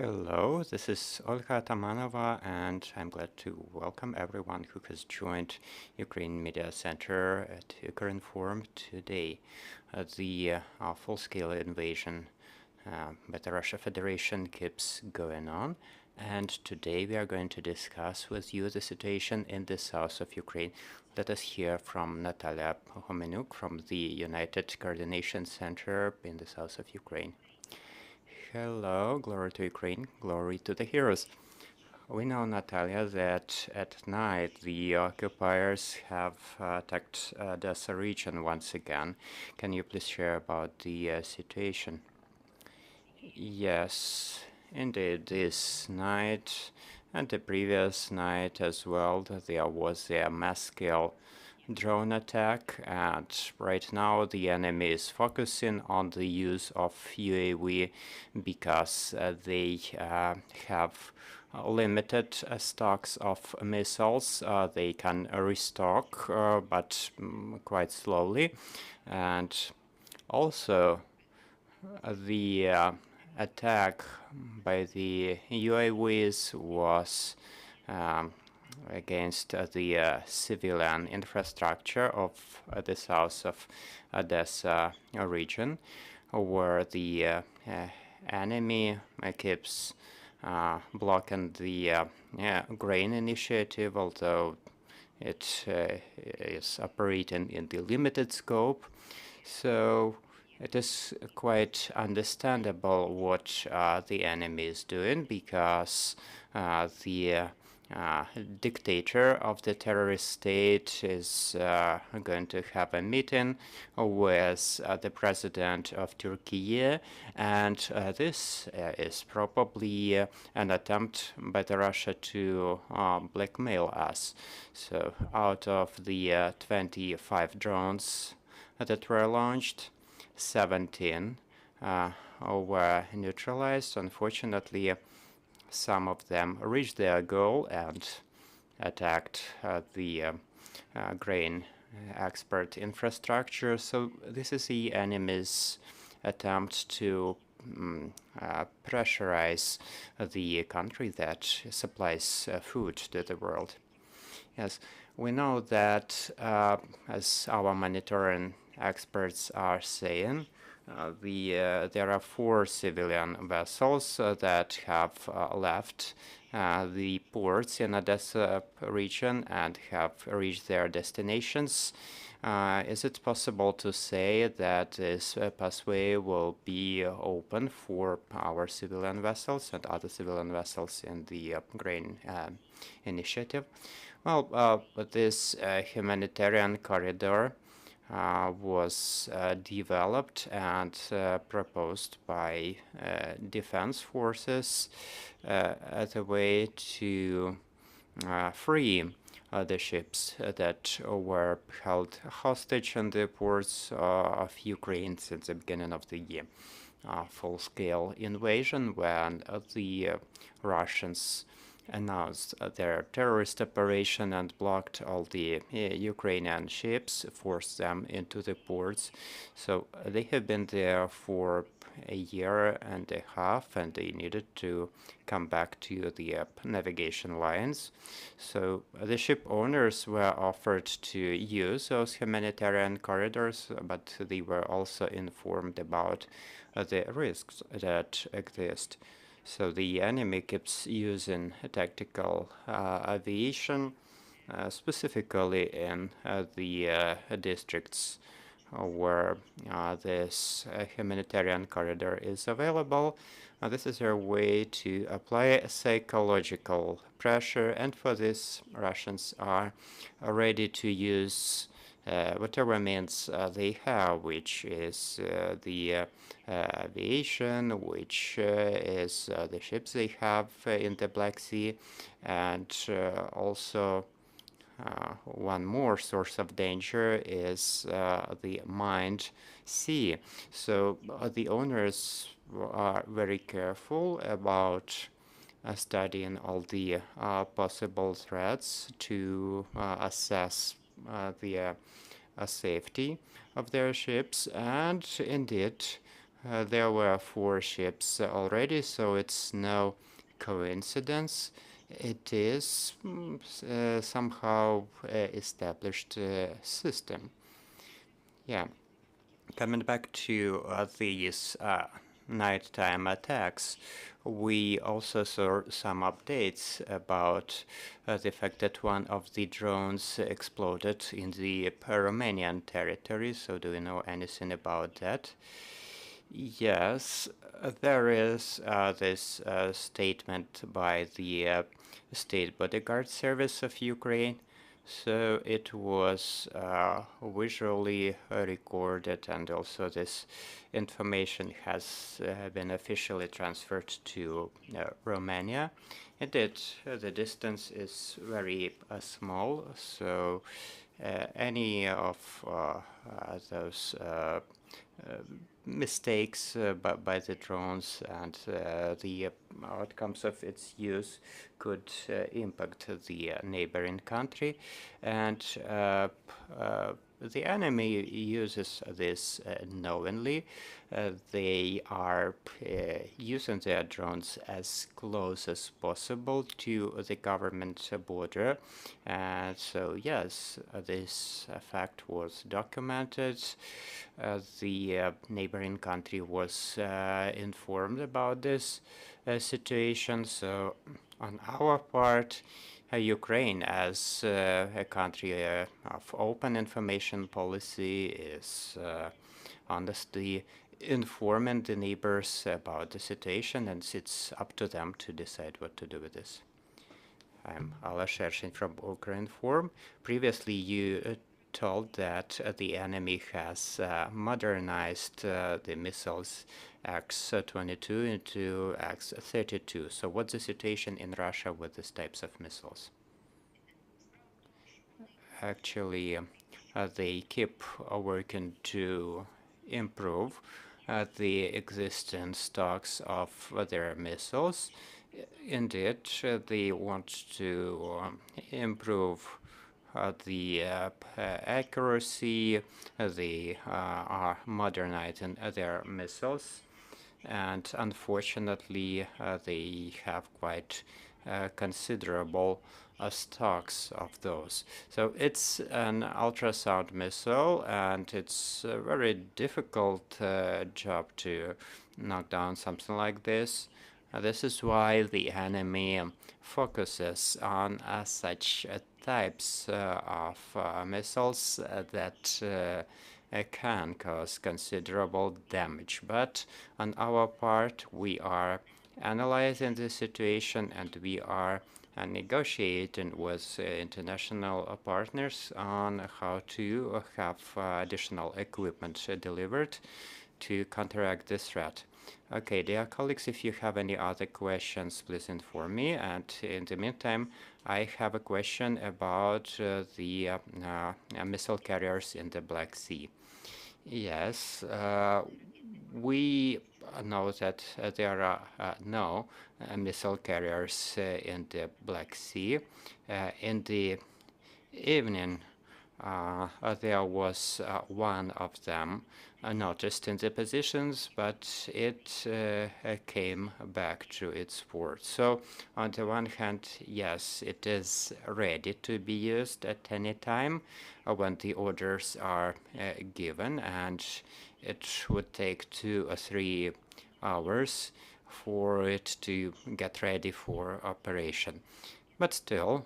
Hello, this is Olga Tamanova, and I'm glad to welcome everyone who has joined Ukraine Media Center at Ukrinform today. The full-scale invasion by the Russia Federation keeps going on, and today we are going to discuss with you the situation in the south of Ukraine. Let us hear from Natalia Humeniuk from the United Coordination Center in the south of Ukraine. Hello, glory to Ukraine, glory to the heroes. We know, Natalia, that at night the occupiers have attacked Odessa region once again. Can you please share about the situation? Yes, indeed, this night and the previous night as well, there was a mass-scale drone attack, and right now the enemy is focusing on the use of UAV because they have limited stocks of missiles. They can restock, but quite slowly. And also, the attack by the UAVs was against the civilian infrastructure of the south of Odessa region, where the enemy keeps blocking the grain initiative, although it is operating in the limited scope. So it is quite understandable what the enemy is doing, because the dictator of the terrorist state is going to have a meeting with the president of Turkey, and this is probably an attempt by the Russia to blackmail us. So out of the 25 drones that were launched, 17 were neutralized. Unfortunately, some of them reached their goal and attacked the grain export infrastructure. So this is the enemy's attempt to pressurize the country that supplies food to the world. Yes, we know that, as our monitoring experts are saying, there are 4 civilian vessels that have left the ports in Odessa region and have reached their destinations. Is it possible to say that this pathway will be open for our civilian vessels and other civilian vessels in the grain initiative? Well, this humanitarian corridor was developed and proposed by defense forces as a way to free the ships that were held hostage in the ports of Ukraine since the beginning of the year. Full-scale invasion, when the Russians announced their terrorist operation and blocked all the Ukrainian ships, forced them into the ports. So they have been there for a year and a half, and they needed to come back to the navigation lines. So the ship owners were offered to use those humanitarian corridors, but they were also informed about the risks that exist. So the enemy keeps using tactical aviation, specifically in the districts where this humanitarian corridor is available. This is a way to apply psychological pressure, and for this, Russians are ready to use whatever means they have, which is the aviation, which is the ships they have in the Black Sea, and also one more source of danger is the mined sea. So the owners are very careful about studying all the possible threats to assess the safety of their ships, and indeed There were 4 ships already, so it's no coincidence. It is somehow established system. Yeah. Coming back to these nighttime attacks, we also saw some updates about the fact that one of the drones exploded in the Romanian territory. So, do you know anything about that? Yes, there is this statement by the State Bodyguard Service of Ukraine. So it was visually recorded, and also this information has been officially transferred to Romania. Indeed, the distance is very small, so any of those mistakes by the drones and the outcomes of its use could impact the neighboring country, and the enemy uses this knowingly. They are using their drones as close as possible to the government border. And so, yes, this fact was documented. The neighboring country was informed about this situation. So, on our part, Ukraine, as a country of open information policy, is honestly informing the neighbors about the situation, and it's up to them to decide what to do with this. I'm Ala Shershin from Ukrinform. Previously, you told that the enemy has modernized the missiles X-22 into X-32. So what's the situation in Russia with these types of missiles? Actually, they keep working to improve the existing stocks of their missiles. Indeed, they want to improve the accuracy. They are modernizing their missiles, and unfortunately, they have quite considerable stocks of those. So it's an ultrasound missile, and it's a very difficult job to knock down something like this. This is why the enemy focuses on such types of missiles that can cause considerable damage. But on our part, we are analyzing the situation, and we are negotiating with international partners on how to have additional equipment delivered to counteract this threat. Okay, dear colleagues, if you have any other questions, please inform me. And in the meantime, I have a question about the missile carriers in the Black Sea. Yes, we know that there are no missile carriers in the Black Sea. In the evening, there was one of them noticed in the positions, but it came back to its port. So on the one hand, yes, it is ready to be used at any time when the orders are given, and it would take 2 or 3 hours for it to get ready for operation. But still,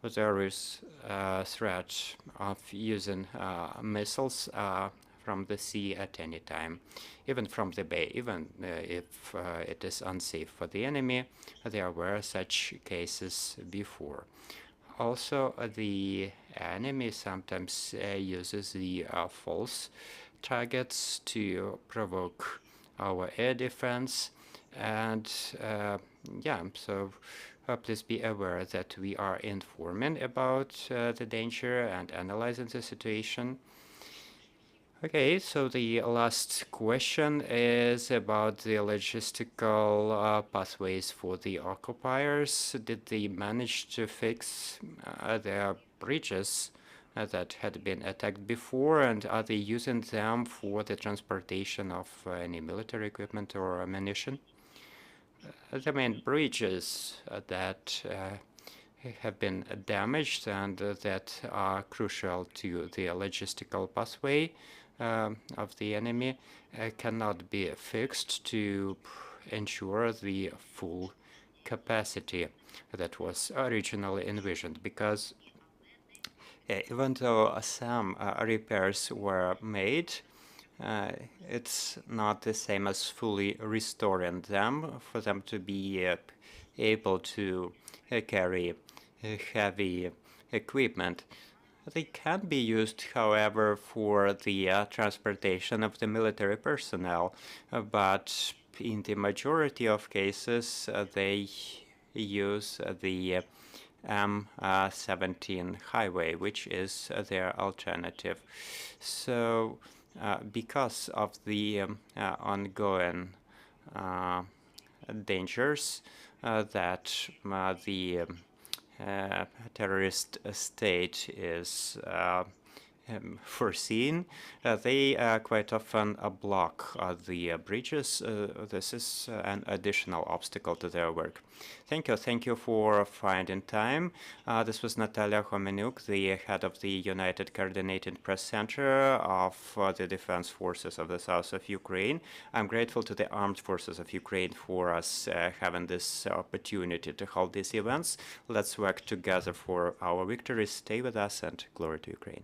there is a threat of using missiles from the sea at any time, even from the bay, even if it is unsafe for the enemy. There were such cases before. Also, the enemy sometimes uses the false targets to provoke our air defense, and yeah, so please be aware that we are informing about the danger and analyzing the situation. Okay, so the last question is about the logistical pathways for the occupiers. Did they manage to fix their bridges that had been attacked before, and are they using them for the transportation of any military equipment or ammunition? The main bridges that have been damaged and that are crucial to the logistical pathway of the enemy cannot be fixed to ensure the full capacity that was originally envisioned, because even though some repairs were made, it's not the same as fully restoring them for them to be able to carry heavy equipment. They can be used, however, for the transportation of the military personnel, but in the majority of cases, they use the M17 highway, which is their alternative. So, because of the ongoing dangers that the terrorist state is foreseen, they quite often block the bridges. This is an additional obstacle to their work. Thank you for finding time. This was Natalia Humeniuk, the head of the United Coordinated Press Center of the Defense Forces of the South of Ukraine. I'm grateful to the Armed Forces of Ukraine for us having this opportunity to hold these events. Let's work together for our victory. Stay with us, and glory to Ukraine.